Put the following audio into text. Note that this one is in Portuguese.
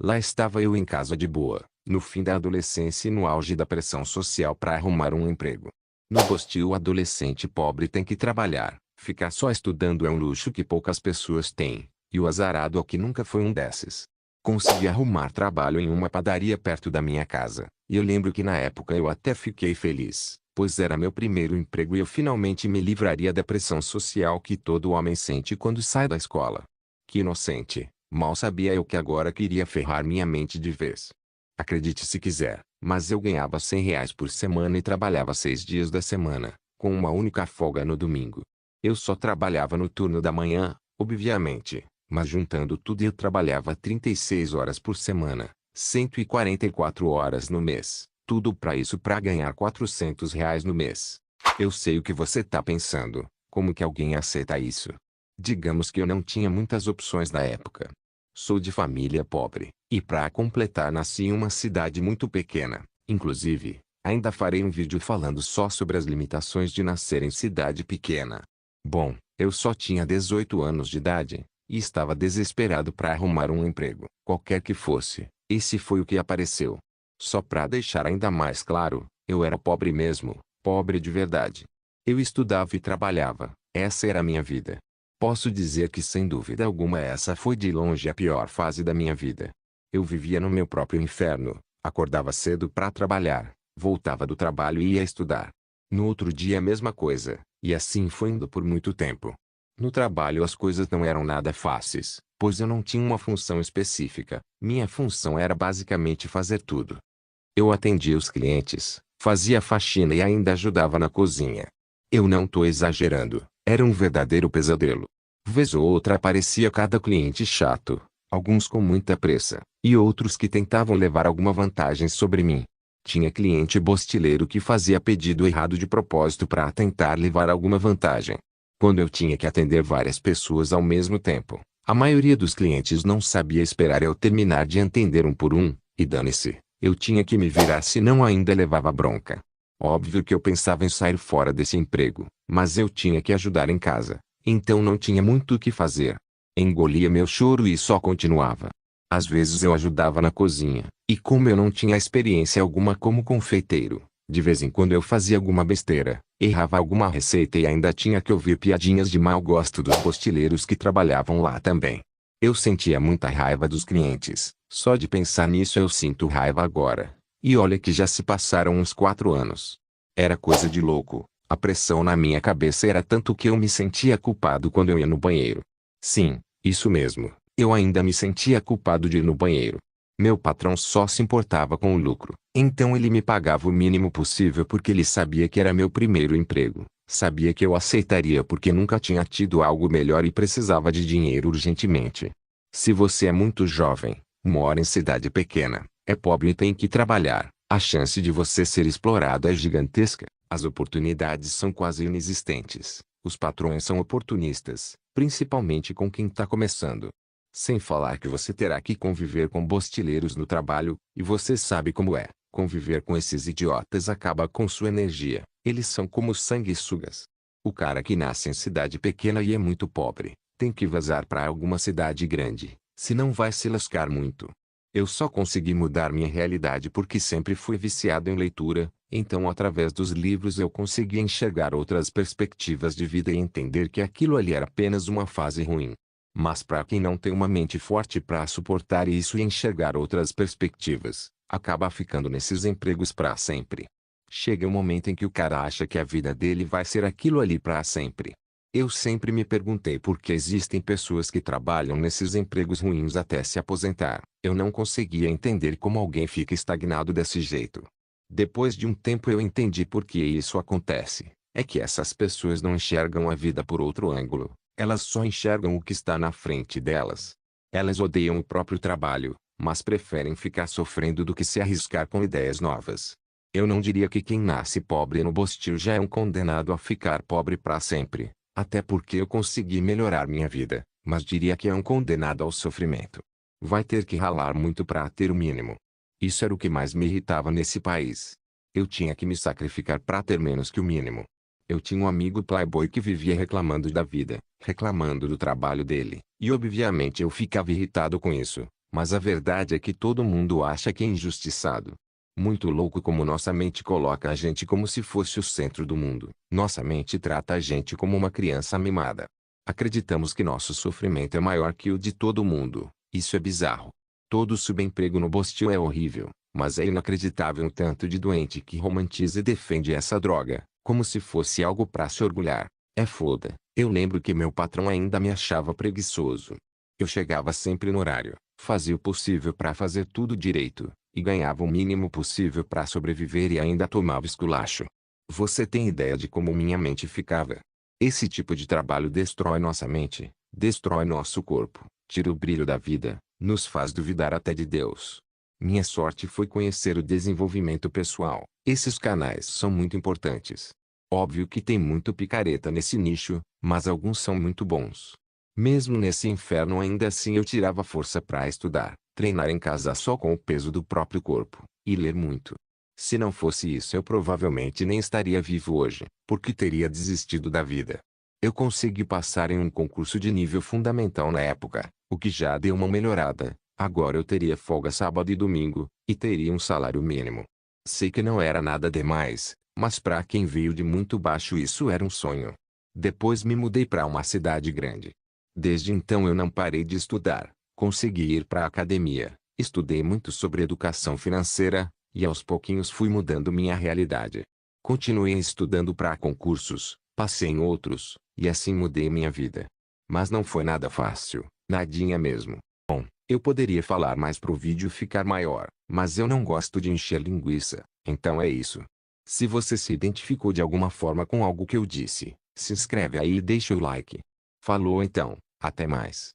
Lá estava eu em casa de boa, no fim da adolescência e no auge da pressão social para arrumar um emprego. No Bostil o adolescente pobre tem que trabalhar, ficar só estudando é um luxo que poucas pessoas têm, e o azarado é que nunca foi um desses. Consegui arrumar trabalho em uma padaria perto da minha casa, e eu lembro que na época eu até fiquei feliz, pois era meu primeiro emprego e eu finalmente me livraria da pressão social que todo homem sente quando sai da escola. Que inocente, mal sabia eu que agora queria ferrar minha mente de vez. Acredite se quiser, mas eu ganhava R$ 100 por semana e trabalhava 6 dias da semana, com uma única folga no domingo. Eu só trabalhava no turno da manhã, obviamente, mas juntando tudo eu trabalhava 36 horas por semana, 144 horas no mês, tudo para ganhar R$ 400 no mês. Eu sei o que você tá pensando, como que alguém aceita isso? Digamos que eu não tinha muitas opções na época. Sou de família pobre, e para completar nasci em uma cidade muito pequena. Inclusive, ainda farei um vídeo falando só sobre as limitações de nascer em cidade pequena. Bom, eu só tinha 18 anos de idade, e estava desesperado para arrumar um emprego, qualquer que fosse. Esse foi o que apareceu. Só para deixar ainda mais claro, eu era pobre mesmo, pobre de verdade. Eu estudava e trabalhava, essa era a minha vida. Posso dizer que sem dúvida alguma essa foi de longe a pior fase da minha vida. Eu vivia no meu próprio inferno, acordava cedo para trabalhar, voltava do trabalho e ia estudar. No outro dia a mesma coisa, e assim foi indo por muito tempo. No trabalho as coisas não eram nada fáceis, pois eu não tinha uma função específica, minha função era basicamente fazer tudo. Eu atendia os clientes, fazia faxina e ainda ajudava na cozinha. Eu não tô exagerando, era um verdadeiro pesadelo. Vez ou outra aparecia cada cliente chato, alguns com muita pressa, e outros que tentavam levar alguma vantagem sobre mim. Tinha cliente bostileiro que fazia pedido errado de propósito para tentar levar alguma vantagem. Quando eu tinha que atender várias pessoas ao mesmo tempo, a maioria dos clientes não sabia esperar eu terminar de atender um por um, e dane-se, eu tinha que me virar senão ainda levava bronca. Óbvio que eu pensava em sair fora desse emprego, mas eu tinha que ajudar em casa, então não tinha muito o que fazer. Engolia meu choro e só continuava. Às vezes eu ajudava na cozinha, e como eu não tinha experiência alguma como confeiteiro, de vez em quando eu fazia alguma besteira, errava alguma receita e ainda tinha que ouvir piadinhas de mau gosto dos bostileiros que trabalhavam lá também. Eu sentia muita raiva dos clientes, só de pensar nisso eu sinto raiva agora. E olha que já se passaram uns 4 anos. Era coisa de louco, a pressão na minha cabeça era tanto que eu me sentia culpado quando eu ia no banheiro. Sim, isso mesmo, eu ainda me sentia culpado de ir no banheiro. Meu patrão só se importava com o lucro, então ele me pagava o mínimo possível porque ele sabia que era meu primeiro emprego, sabia que eu aceitaria porque nunca tinha tido algo melhor e precisava de dinheiro urgentemente. Se você é muito jovem, mora em cidade pequena, é pobre e tem que trabalhar, a chance de você ser explorado é gigantesca, as oportunidades são quase inexistentes, os patrões são oportunistas, principalmente com quem está começando. Sem falar que você terá que conviver com bostileiros no trabalho, e você sabe como é, conviver com esses idiotas acaba com sua energia, eles são como sanguessugas. O cara que nasce em cidade pequena e é muito pobre, tem que vazar para alguma cidade grande, senão vai se lascar muito. Eu só consegui mudar minha realidade porque sempre fui viciado em leitura, então através dos livros eu conseguia enxergar outras perspectivas de vida e entender que aquilo ali era apenas uma fase ruim. Mas para quem não tem uma mente forte para suportar isso e enxergar outras perspectivas, acaba ficando nesses empregos para sempre. Chega um momento em que o cara acha que a vida dele vai ser aquilo ali para sempre. Eu sempre me perguntei por que existem pessoas que trabalham nesses empregos ruins até se aposentar. Eu não conseguia entender como alguém fica estagnado desse jeito. Depois de um tempo eu entendi por que isso acontece. É que essas pessoas não enxergam a vida por outro ângulo. Elas só enxergam o que está na frente delas. Elas odeiam o próprio trabalho, mas preferem ficar sofrendo do que se arriscar com ideias novas. Eu não diria que quem nasce pobre no Bostil já é um condenado a ficar pobre para sempre, até porque eu consegui melhorar minha vida, mas diria que é um condenado ao sofrimento. Vai ter que ralar muito para ter o mínimo. Isso era o que mais me irritava nesse país. Eu tinha que me sacrificar para ter menos que o mínimo. Eu tinha um amigo playboy que vivia reclamando da vida, reclamando do trabalho dele, e obviamente eu ficava irritado com isso, Mas a verdade é que todo mundo acha que é injustiçado. Muito louco como nossa mente coloca a gente como se fosse o centro do mundo. Nossa mente trata a gente como uma criança mimada. Acreditamos que nosso sofrimento é maior que o de todo mundo. Isso é bizarro. Todo subemprego no Bostil é horrível, mas é inacreditável o tanto de doente que romantiza e defende essa droga, como se fosse algo pra se orgulhar. É foda. Eu lembro que meu patrão ainda me achava preguiçoso. Eu chegava sempre no horário, fazia o possível pra fazer tudo direito, e ganhava o mínimo possível pra sobreviver e ainda tomava esculacho. Você tem ideia de como minha mente ficava? Esse tipo de trabalho destrói nossa mente, destrói nosso corpo, tira o brilho da vida, nos faz duvidar até de Deus. Minha sorte foi conhecer o desenvolvimento pessoal. Esses canais são muito importantes. Óbvio que tem muito picareta nesse nicho, mas alguns são muito bons. Mesmo nesse inferno ainda assim eu tirava força para estudar, treinar em casa só com o peso do próprio corpo, e ler muito. Se não fosse isso eu provavelmente nem estaria vivo hoje, porque teria desistido da vida. Eu consegui passar em um concurso de nível fundamental na época, o que já deu uma melhorada. Agora eu teria folga sábado e domingo, e teria um salário mínimo. Sei que não era nada demais, mas para quem veio de muito baixo isso era um sonho. Depois me mudei para uma cidade grande. Desde então eu não parei de estudar, consegui ir para a academia, estudei muito sobre educação financeira, e aos pouquinhos fui mudando minha realidade. Continuei estudando para concursos, passei em outros, e assim mudei minha vida. Mas não foi nada fácil, nadinha mesmo. Bom, eu poderia falar mais pro vídeo ficar maior, mas eu não gosto de encher linguiça, então é isso. Se você se identificou de alguma forma com algo que eu disse, se inscreve aí e deixa o like. Falou então, até mais.